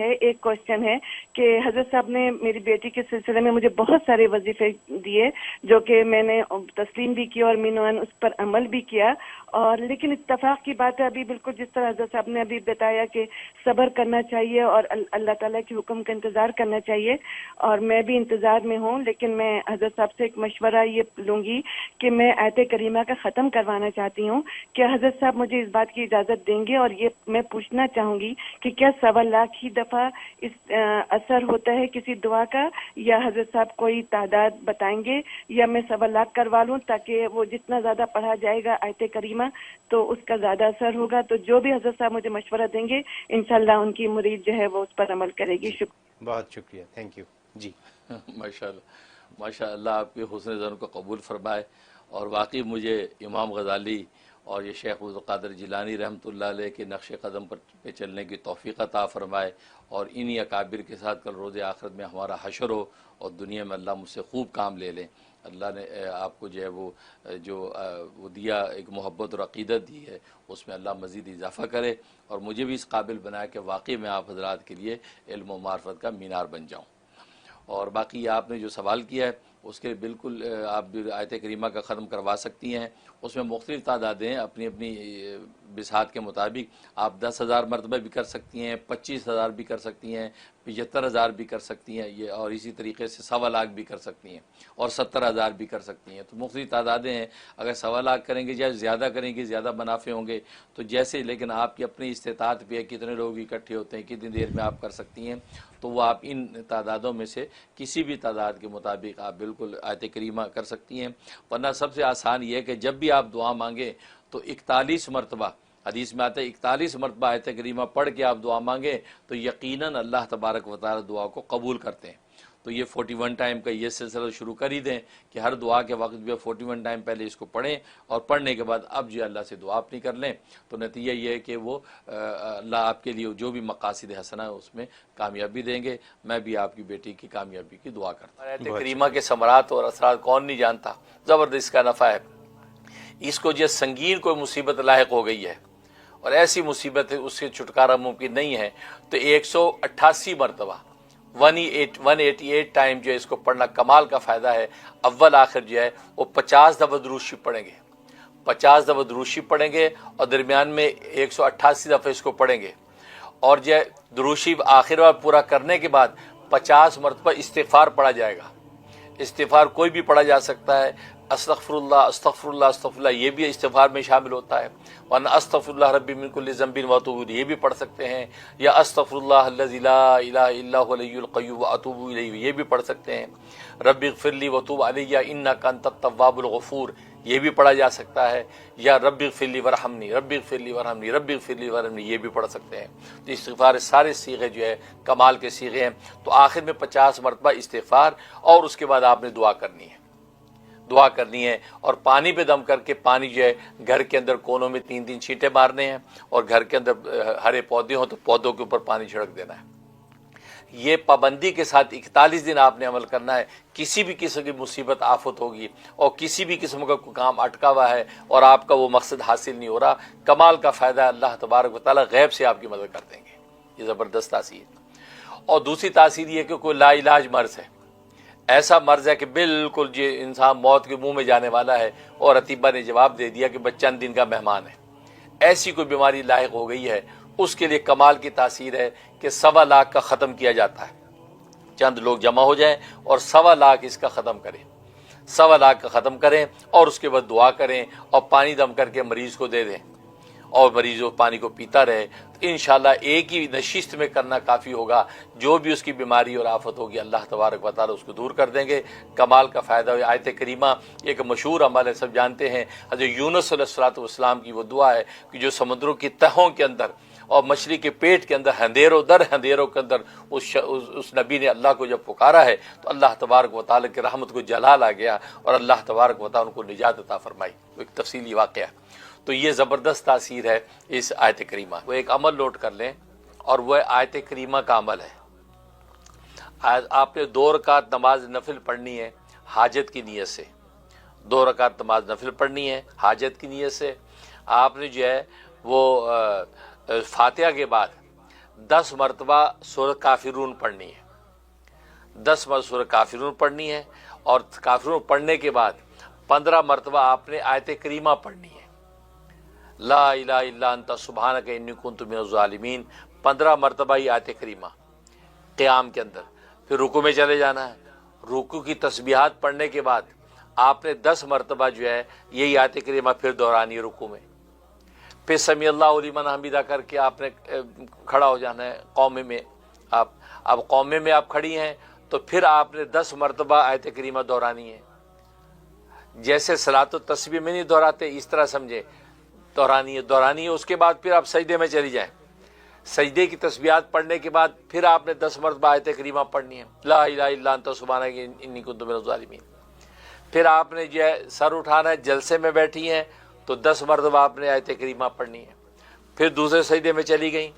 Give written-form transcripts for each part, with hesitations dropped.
ہے ایک کوشچن ہے کہ حضرت صاحب نے میری بیٹی کے سلسلے میں مجھے بہت سارے وظیفے دیے جو کہ میں نے تسلیم بھی کیا اور مینوان اس پر عمل بھی کیا، اور لیکن اتفاق کی بات ہے ابھی بالکل جس طرح حضرت صاحب نے ابھی بتایا کہ صبر کرنا چاہیے اور اللہ تعالیٰ کے حکم کا انتظار کرنا چاہیے، اور میں بھی انتظار میں ہوں، لیکن میں حضرت صاحب سے ایک مشورہ یہ لوں گی کہ میں آیت کریمہ کا ختم کروانا چاہتی ہوں، کیا حضرت صاحب مجھے اس بات کی اجازت دیں گے؟ اور یہ میں پوچھنا چاہوں گی کہ کیا 1.25 دفعہ اس اثر ہوتا ہے کسی دعا کا، یا حضرت صاحب کوئی تعداد بتائیں گے، یا میں 1.25 کروا لوں تاکہ وہ جتنا زیادہ پڑھا جائے گا آیت کریمہ تو اس کا زیادہ اثر ہوگا؟ تو جو بھی حضرت صاحب مجھے مشورہ دیں گے انشاءاللہ ان کی مرید جو ہے وہ اس پر عمل کرے گی۔ جی شکریہ، بہت شکریہ، تھینک یو جی۔ ماشاء اللہ ماشاء اللہ، آپ کے حسن زن کو قبول فرمائے، اور واقعی مجھے امام غزالی اور یہ شیخ عبد القادر جیلانی رحمۃ اللہ علیہ کے نقش قدم پر پہ چلنے کی توفیق عطا فرمائے، اور انہی اکابر کے ساتھ کل روز آخرت میں ہمارا حشر ہو، اور دنیا میں اللہ مجھ سے خوب کام لے لیں۔ اللہ نے آپ کو جو ہے وہ دیا، ایک محبت اور عقیدت دی ہے، اس میں اللہ مزید اضافہ کرے، اور مجھے بھی اس قابل بنائے کہ واقعی میں آپ حضرات کے لیے علم و معرفت کا مینار بن جاؤں۔ اور باقی آپ نے جو سوال کیا ہے اس کے بالکل آپ بھی آیت کریمہ کا ختم کروا سکتی ہیں، اس میں مختلف تعدادیں اپنی اپنی بساط کے مطابق، آپ 10,000 مرتبہ بھی کر سکتی ہیں، 25,000 بھی کر سکتی ہیں، 75,000 بھی کر سکتی ہیں، یہ اور اسی طریقے سے 1.25 بھی کر سکتی ہیں، اور 70,000 بھی کر سکتی ہیں۔ تو مختلف تعدادیں ہیں، اگر 1.25 کریں گے یا زیادہ کریں گے زیادہ منافع ہوں گے تو جیسے، لیکن آپ کی اپنی استطاعت بھی ہے، کتنے لوگ اکٹھے ہوتے ہیں، کتنی دیر میں آپ کر سکتی ہیں، تو وہ آپ ان تعدادوں میں سے کسی بھی تعداد کے مطابق آپ بالکل آیت کریمہ کر سکتی ہیں۔ ورنہ سب سے آسان یہ ہے کہ جب بھی آپ دعا مانگیں تو 41 مرتبہ، حدیث میں آتا ہے 41 مرتبہ آیت کریمہ پڑھ کے آپ دعا مانگیں تو یقیناً اللہ تبارک و تعالی دعا کو قبول کرتے ہیں۔ تو یہ 41 ٹائم کا یہ سلسلہ شروع کر ہی دیں کہ ہر دعا کے وقت بھی 41 ٹائم پہلے اس کو پڑھیں، اور پڑھنے کے بعد اب جو اللہ سے دعا اپنی کر لیں، تو نتیجہ یہ ہے کہ وہ اللہ آپ کے لیے جو بھی مقاصد حسنہ ہے اس میں کامیابی دیں گے۔ میں بھی آپ کی بیٹی کی کامیابی کی دعا کرتا ہوں۔ آیت کریمہ کے ثمرات اور اثرات کون نہیں جانتا، زبردست کا نفع ہے۔ اس کو جو سنگین کوئی مصیبت لاحق ہو گئی ہے اور ایسی مصیبت ہے اس سے چھٹکارا ممکن نہیں ہے، تو 188 مرتبہ 188 ٹائم جو ہے اس کو پڑھنا کمال کا فائدہ ہے۔ اول آخر جو ہے وہ 50 دفعہ درود شریف پڑھیں گے، 50 دفعہ درود شریف پڑھیں گے، اور درمیان میں 188 دفعہ اس کو پڑھیں گے، اور جو ہے درود شریف آخر بار پورا کرنے کے بعد 50 مرتبہ استغفار پڑھا جائے گا۔ استغفار کوئی بھی پڑھا جا سکتا ہے، استغفر اللہ استغفر اللہ استغفر اللہ، یہ بھی استغفار میں شامل ہوتا ہے، ورنہ استغفر اللہ ربی من کل ذنب واتوب الیہ یہ بھی پڑھ سکتے ہیں، یا استغفر اللہ الذی لا الہ الا هو الحی القیوم واتوب الیہ یہ بھی پڑھ سکتے ہیں، رب اغفر لی وتوب علی انک انت التواب الغفور یہ بھی پڑھا جا سکتا ہے، یا رب اغفر لی ورحمنی رب اغفر لی ورحمنی رب اغفر لی ورحمنی یہ بھی پڑھ سکتے ہیں۔ تو استغفار سارے صیغے جو ہے کمال کے صیغے ہیں۔ تو آخر میں 50 مرتبہ استغفار، اور اس کے بعد آپ نے دعا کرنی ہے، دعا کرنی ہے، اور پانی پہ دم کر کے پانی جو ہے گھر کے اندر کونوں میں 3 چھینٹے مارنے ہیں، اور گھر کے اندر ہرے پودے ہوں تو پودوں کے اوپر پانی چھڑک دینا ہے۔ یہ پابندی کے ساتھ 41 دن آپ نے عمل کرنا ہے۔ کسی بھی قسم کی مصیبت آفت ہوگی اور کسی بھی قسم کا کوئی کام اٹکا ہوا ہے اور آپ کا وہ مقصد حاصل نہیں ہو رہا، کمال کا فائدہ ہے، اللہ تبارک و تعالیٰ غیب سے آپ کی مدد کر دیں گے۔ یہ زبردست تاثیر۔ اور دوسری تاثیر یہ کہ کوئی لا علاج مرض ہے، ایسا مرض ہے کہ بالکل جو انسان موت کے منہ میں جانے والا ہے، اور عتیبہ نے جواب دے دیا کہ بس چند دن کا مہمان ہے، ایسی کوئی بیماری لاحق ہو گئی ہے، اس کے لیے کمال کی تاثیر ہے کہ 1.25 کا ختم کیا جاتا ہے۔ چند لوگ جمع ہو جائیں اور 1.25 اس کا ختم کریں، 1.25 کا ختم کریں، اور اس کے بعد دعا کریں، اور پانی دم کر کے مریض کو دے دیں، اور مریض وہ پانی کو پیتا رہے۔ تو انشاءاللہ ایک ہی نشست میں کرنا کافی ہوگا، جو بھی اس کی بیماری اور آفت ہوگی اللہ تبارک و تعالیٰ اس کو دور کر دیں گے۔ کمال کا فائدہ ہے۔ آیت کریمہ ایک مشہور عمل ہے، سب جانتے ہیں، حضرت یونس علیہ الصلوۃ والسلام کی وہ دعا ہے کہ جو سمندروں کی تہوں کے اندر اور مچھلی کے پیٹ کے اندر اندھیروں در اندھیروں کے اندر اس نبی نے اللہ کو جب پکارا ہے تو اللہ تبارک و تعالیٰ کی رحمت کو جلال آ گیا، اور اللہ تبارک و تعالیٰ کو نجات عطا فرمائی۔ وہ ایک تفصیلی واقعہ ہے۔ تو یہ زبردست تاثیر ہے اس آیت کریمہ۔ وہ ایک عمل نوٹ کر لیں، اور وہ آیت کریمہ کا عمل ہے۔ آپ نے 2 رکعت نماز نفل پڑھنی ہے حاجت کی نیت سے، 2 رکعت نماز نفل پڑھنی ہے حاجت کی نیت سے۔ آپ نے جو ہے وہ فاتحہ کے بعد 10 مرتبہ سورۃ کافرون پڑھنی ہے، 10 مرتبہ سورۃ کافرون پڑھنی ہے، اور کافرون پڑھنے کے بعد 15 مرتبہ آپ نے آیت کریمہ پڑھنی ہے، لا الہ الا انت سبحانک انی کنت من الظالمین، 15 مرتبہ ہی آیت کریمہ قیام کے اندر۔ پھر رکوع میں چلے جانا ہے، رکوع کی تسبیحات پڑھنے کے بعد آپ نے 10 مرتبہ جو ہے یہی آیت کریمہ پھر دہرانی ہے رکوع میں۔ پھر سمیع اللہ لمن حمیدہ کر کے آپ نے کھڑا ہو جانا ہے قومے میں۔ اب قومے میں آپ کھڑی ہیں تو پھر آپ نے 10 مرتبہ آیت کریمہ دہرانی ہے، جیسے صلاۃ التسبیح میں نہیں دہراتے اس طرح سمجھے، دہرانی ہے۔ اس کے بعد پھر آپ سجدے میں چلی جائیں، سجدے کی تسبیحات پڑھنے کے بعد پھر آپ نے 10 مرتبہ آیت کریمہ پڑھنی ہے، لا الہ الا انت سبحانک انی کنت من الظالمین۔ پھر آپ نے جو ہے سر اٹھانا ہے، جلسے میں بیٹھی ہیں تو 10 مرتبہ آپ نے آیت کریمہ پڑھنی ہے۔ پھر دوسرے سجدے میں چلی گئیں،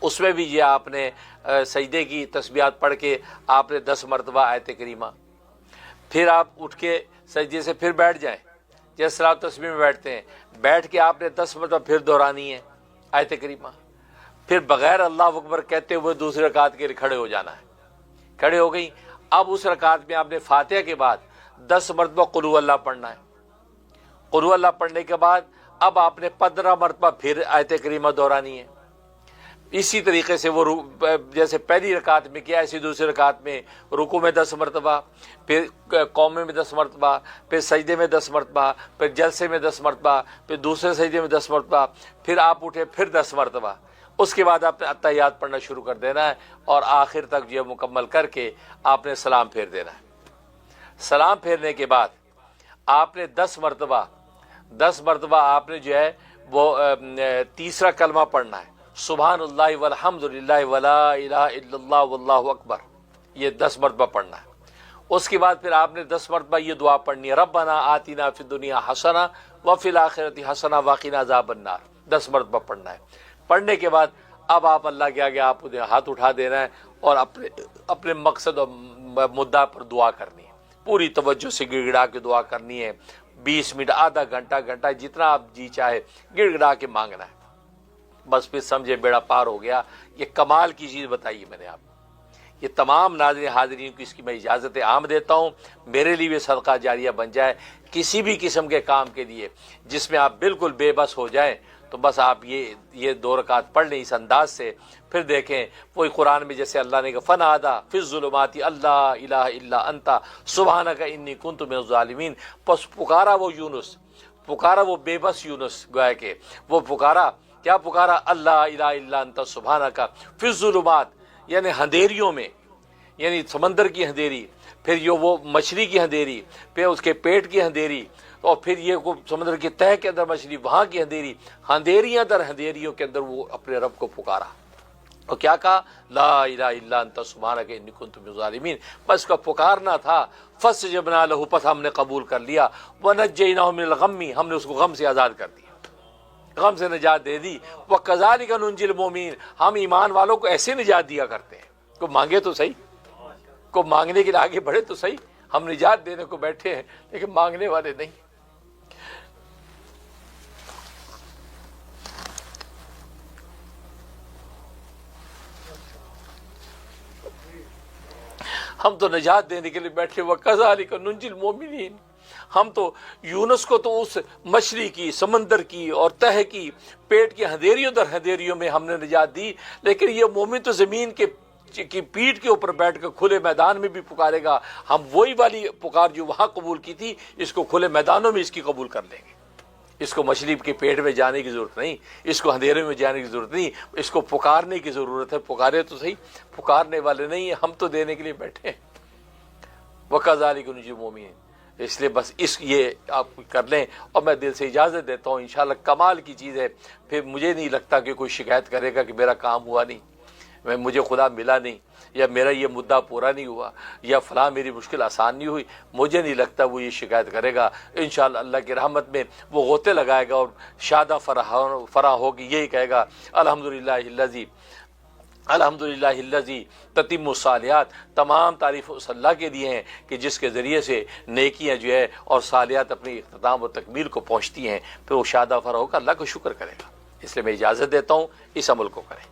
اس میں بھی یہ آپ نے سجدے کی تسبیحات پڑھ کے آپ نے 10 مرتبہ آیت کریمہ۔ پھر آپ اٹھ کے سجدے سے پھر بیٹھ جائیں، جیسے صلاۃ تسبیح میں بیٹھتے ہیں، بیٹھ کے آپ نے 10 مرتبہ پھر دہرانی ہے آیت کریمہ۔ پھر بغیر اللہ اکبر کہتے ہوئے دوسری رکعت کے لیے کھڑے ہو جانا ہے، کھڑے ہو گئی۔ اب اس رکعت میں آپ نے فاتحہ کے بعد 10 مرتبہ قل هو اللہ پڑھنا ہے، قل هو اللہ پڑھنے کے بعد اب آپ نے 15 مرتبہ پھر آیت کریمہ دہرانی ہے۔ اسی طریقے سے وہ جیسے پہلی رکعت میں کیا، ایسی دوسری رکعت میں رکوع میں 10 مرتبہ، پھر قومے میں 10 مرتبہ، پھر سجدے میں 10 مرتبہ، پھر جلسے میں 10 مرتبہ، پھر دوسرے سجدے میں 10 مرتبہ، پھر آپ اٹھے پھر 10 مرتبہ۔ اس کے بعد آپ نے اتحیات پڑھنا شروع کر دینا ہے، اور آخر تک جو مکمل کر کے آپ نے سلام پھیر دینا ہے۔ سلام پھیرنے کے بعد آپ نے 10 مرتبہ آپ نے جو ہے وہ تیسرا کلمہ پڑھنا ہے، سبحان اللہ والحمد للہ ولا الہ الا اللہ واللہ اکبر، یہ 10 مرتبہ پڑھنا ہے۔ اس کے بعد پھر آپ نے 10 مرتبہ یہ دعا پڑھنی ہے، ربنا آتنا فی الدنیا حسنہ وفی الآخرۃ حسنہ وقنا عذاب النار، 10 مرتبہ پڑھنا ہے۔ پڑھنے کے بعد اب آپ اللہ کے آگے آپ نے ہاتھ اٹھا دینا ہے اور اپنے مقصد اور مدعا پر دعا کرنی ہے، پوری توجہ سے گڑ گڑا کے دعا کرنی ہے، 20 منٹ، آدھا گھنٹہ جتنا آپ جی چاہے گڑ گڑا کے مانگنا ہے، بس پھر سمجھے بیڑا پار ہو گیا۔ یہ کمال کی چیز بتائی میں نے آپ کو۔ یہ تمام ناظرین حاضرین کو اس کی میں اجازت عام دیتا ہوں، میرے لیے بھی صدقہ جاریہ بن جائے کسی بھی قسم کے کام کے لیے جس میں آپ بالکل بے بس ہو جائیں، تو بس آپ یہ 2 رکعت پڑھ لیں اس انداز سے۔ پھر دیکھیں وہی قرآن میں جیسے اللہ نے کہا فنادا فی الظلمات اللہ الہ الا انت سبحانک انی کنت من الظالمین، پس پکارا وہ یونس، پکارا وہ بے بس یونس، گویا کہ وہ پکارا، کیا پکارا؟ اللہ الہ الا انت سبحانک فی الظلمات، یعنی اندھیریوں میں، یعنی سمندر کی اندھیری، پھر یہ وہ مچھلی کی اندھیری، پھر اس کے پیٹ کی اندھیری، اور پھر یہ سمندر کی تہہ کے اندر مچھلی، وہاں کی اندھیری، اندھیریاں در اندھیریوں کے اندر وہ اپنے رب کو پکارا، اور کیا کہا؟ لا الہ الا انت سبحانک انی کنت من الظالمین۔ بس کا پکارنا تھا، فاستجبنا لہ، پس ہم نے قبول کر لیا، ونجیناہ من الغم، ہم نے اس کو غم سے آزاد کر دیا، غم سے نجات دے دی۔ وَكَذَلِكَ نُنْجِي الْمُؤْمِنِينَ، ہم ایمان والوں کو ایسے نجات دیا کرتے ہیں، کو مانگے تو صحیح، کو مانگنے کے لیے آگے بڑھے تو صحیح، ہم نجات دینے کو بیٹھے ہیں لیکن مانگنے والے نہیں۔ ہم تو نجات دینے کے لیے بیٹھے، وَكَذَلِكَ نُنْجِي الْمُؤْمِنِينَ، ہم تو یونس کو تو اس مچھلی کی، سمندر کی اور تہہ کی، پیٹ کی اندھیریوں در اندھیریوں میں ہم نے نجات دی، لیکن یہ مومن تو زمین کی پیٹھ کے اوپر بیٹھ کر کھلے میدان میں بھی پکارے گا۔ ہم وہی والی پکار جو وہاں قبول کی تھی، اس کو کھلے میدانوں میں اس کی قبول کر لیں گے۔ اس کو مچھلی کے پیٹ میں جانے کی ضرورت نہیں، اس کو اندھیرے میں جانے کی ضرورت نہیں، اس کو پکارنے کی ضرورت ہے۔ پکارے تو صحیح، پکارنے والے نہیں ہیں، ہم تو دینے کے لیے بیٹھے ہیں۔ وَكَذَلِكَ نُنْجِي الْمُؤْمِنِينَ، اس لیے بس یہ آپ کر لیں، اور میں دل سے اجازت دیتا ہوں، انشاءاللہ کمال کی چیز ہے۔ پھر مجھے نہیں لگتا کہ کوئی شکایت کرے گا کہ میرا کام ہوا نہیں، مجھے خدا ملا نہیں، یا میرا یہ مدعا پورا نہیں ہوا، یا فلاں میری مشکل آسان نہیں ہوئی، مجھے نہیں لگتا وہ یہ شکایت کرے گا۔ انشاءاللہ اللہ کی رحمت میں وہ غوطے لگائے گا اور شادہ فرح ہوگی، یہی کہے گا الحمدللہ الذی تتم الصالحات، تمام تعریف اس اللہ کے لیے ہیں کہ جس کے ذریعے سے نیکیاں جو ہے اور صالحات اپنی اختتام و تکمیل کو پہنچتی ہیں، پھر وہ شادہ فرح ہوگا، اللہ کو شکر کرے گا۔ اس لیے میں اجازت دیتا ہوں، اس عمل کو کریں۔